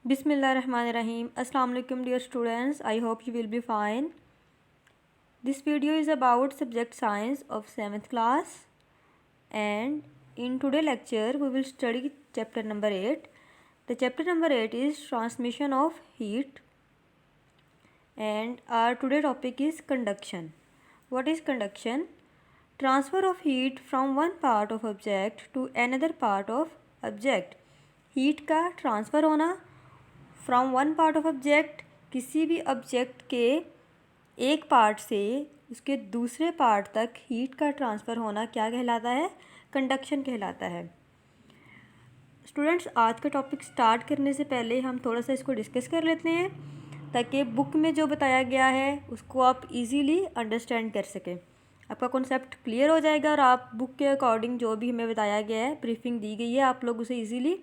Bismillahirrahmanirrahim. Assalamu alaikum dear students. I hope you will be fine. This video is about subject science of 7th class, and in today's lecture we will study chapter number 8. The chapter number 8 is transmission of heat, and our today topic is conduction. What is conduction? Transfer of heat from one part of object to another part of object. Heat का transfer होना from one part of object, किसी भी object के एक part से उसके दूसरे part तक हीट का ट्रांसफ़र होना क्या कहलाता है? कंडक्शन कहलाता है। स्टूडेंट्स, आज का टॉपिक स्टार्ट करने से पहले हम थोड़ा सा इसको डिस्कस कर लेते हैं ताकि बुक में जो बताया गया है उसको आप इजीली अंडरस्टैंड कर सकें। आपका कॉन्सेप्ट क्लियर हो जाएगा और आप बुक के अकॉर्डिंग जो भी हमें बताया गया है, ब्रीफिंग दी गई है, आप लोग उसे इजीली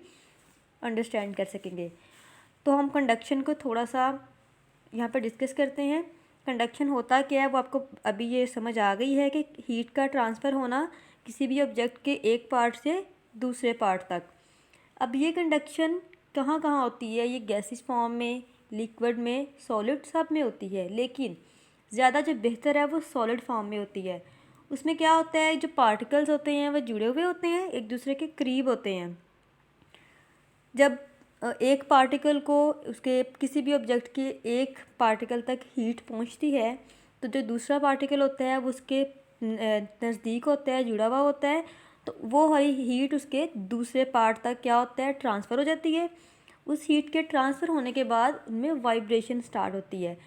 अंडरस्टैंड कर सकेंगे। तो हम कंडक्शन को थोड़ा सा यहाँ पर डिस्कस करते हैं। कंडक्शन होता क्या है वो आपको अभी ये समझ आ गई है कि हीट का ट्रांसफ़र होना किसी भी ऑब्जेक्ट के एक पार्ट से दूसरे पार्ट तक। अब ये कंडक्शन कहाँ कहाँ होती है? ये गैसिस फॉर्म में, लिक्विड में, सॉलिड सब में होती है, लेकिन ज़्यादा जो बेहतर है वो सॉलिड फॉर्म में होती है। उसमें क्या होता है, जो पार्टिकल्स होते हैं वो जुड़े हुए होते हैं, एक दूसरे के करीब होते हैं। जब एक पार्टिकल को उसके किसी भी ऑब्जेक्ट के एक पार्टिकल तक हीट पहुंचती है तो जो दूसरा पार्टिकल होता है वो उसके नज़दीक होता है, जुड़ा हुआ होता है, तो वो हरी हीट उसके दूसरे पार्ट तक क्या होता है, ट्रांसफ़र हो जाती है। उस हीट के ट्रांसफ़र होने के बाद उनमें वाइब्रेशन स्टार्ट होती है।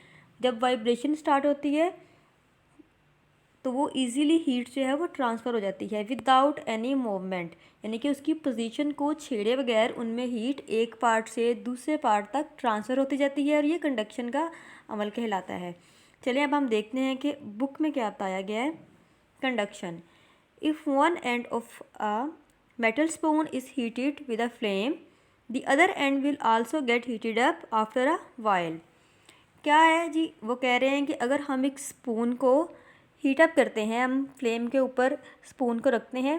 जब वाइब्रेशन स्टार्ट होती है तो वो इजीली हीट जो है वो ट्रांसफ़र हो जाती है विदाउट एनी मूवमेंट, यानी कि उसकी पोजीशन को छेड़े बगैर उनमें हीट एक पार्ट से दूसरे पार्ट तक ट्रांसफ़र होती जाती है और ये कंडक्शन का अमल कहलाता है। चलिए अब हम देखते हैं कि बुक में क्या बताया गया है। Conduction: if one end of a metal spoon is heated with a flame, the other and will also get heated up after a while. क्या है जी? वो कह रहे हैं कि अगर हम एक स्पून को हीट अप करते हैं, हम फ्लेम के ऊपर स्पून को रखते हैं,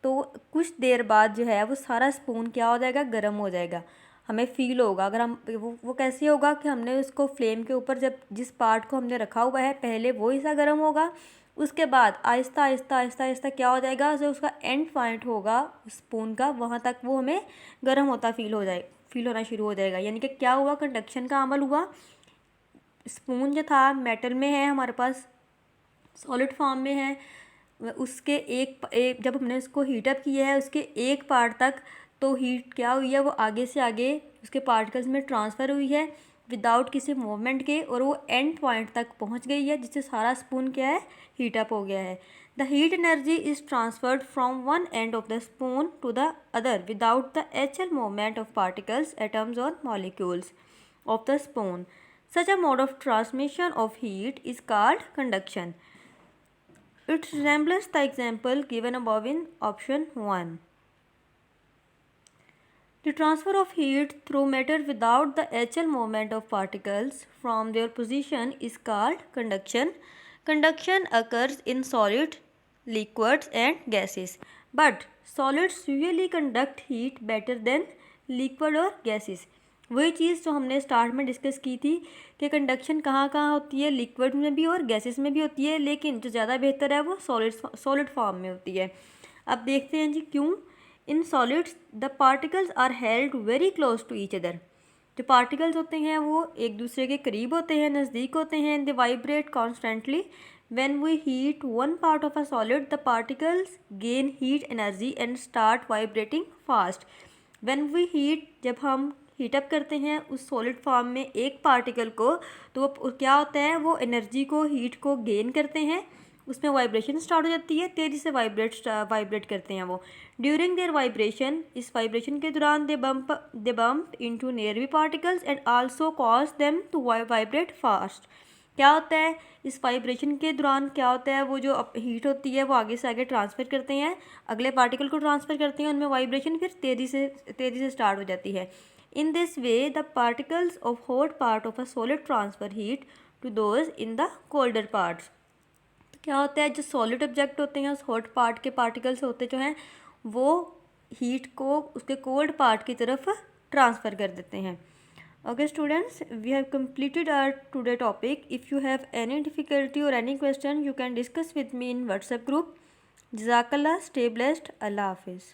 तो कुछ देर बाद जो है वो सारा स्पून क्या हो जाएगा, गर्म हो जाएगा। हमें फील होगा अगर हम वो कैसे होगा कि हमने उसको फ्लेम के ऊपर जब जिस पार्ट को हमने रखा हुआ है पहले वो हिस्सा गर्म होगा, उसके बाद आहिस्ता आहिस्ता आहिस्ता आहिस्ता क्या हो जाएगा, जो उसका एंड पॉइंट होगा स्पून का वहाँ तक वो हमें गर्म होता फील होना शुरू हो जाएगा। यानी कि क्या हुआ, कंडक्शन का अमल हुआ। स्पून जो था मेटल में है, हमारे पास सॉलिड फॉर्म में है, उसके एक जब हमने उसको हीटअप किया है उसके एक पार्ट तक, तो हीट क्या हुई है वो आगे से आगे उसके पार्टिकल्स में ट्रांसफ़र हुई है विदाउट किसी मूवमेंट के, और वो एंड पॉइंट तक पहुंच गई है जिससे सारा स्पून क्या है, हीटअप हो गया है। The heat energy is transferred from one end of the spoon to the other without the actual movement of particles, atoms और molecules of the spoon. Such a mode of transmission of heat is called conduction. It resembles the example given above in option 1. The transfer of heat through matter without the actual movement of particles from their position is called conduction. Conduction occurs in solid, liquids and gases, but solids usually conduct heat better than liquid or gases. वही चीज़ जो हमने start में discuss की थी कि conduction कहाँ कहाँ होती है, लिक्विड में भी और गैसेस में भी होती है, लेकिन जो ज़्यादा बेहतर है वो सॉलिड फॉर्म में होती है। अब देखते हैं जी क्यों। In solids the particles are held very close to each other. जो पार्टिकल्स होते हैं वो एक दूसरे के करीब होते हैं, नज़दीक होते हैं। They vibrate constantly. When we heat one part of a solid, the particles gain heat energy and start vibrating fast. When we heat, जब हम हीटअप करते हैं उस सॉलिड फॉर्म में एक पार्टिकल को, तो वो क्या होता है, वो एनर्जी को, हीट को गेन करते हैं, उसमें वाइब्रेशन स्टार्ट हो जाती है, तेज़ी से वाइब्रेट करते हैं वो। ड्यूरिंग देयर वाइब्रेशन, इस वाइब्रेशन के दौरान they bump into nearby particles and also cause them to vibrate fast. क्या होता है इस वाइब्रेशन के दौरान, क्या होता है, वो जो हीट होती है वो आगे से आगे ट्रांसफ़र करते हैं, अगले पार्टिकल को ट्रांसफ़र करते हैं, उनमें वाइब्रेशन फिर तेज़ी से स्टार्ट हो जाती है। In this way, the particles of hot part of a solid transfer heat to those in the colder parts. तो क्या होता है, जो सॉलिड ऑब्जेक्ट होते हैं उस हॉट पार्ट के पार्टिकल्स होते जो हैं वो हीट को उसके कोल्ड पार्ट की तरफ ट्रांसफ़र कर देते हैं। Okay students, we have completed our today topic. If you have any difficulty or any question, you can discuss with me in WhatsApp group. Jazakallah, stay blessed. Allah Hafiz.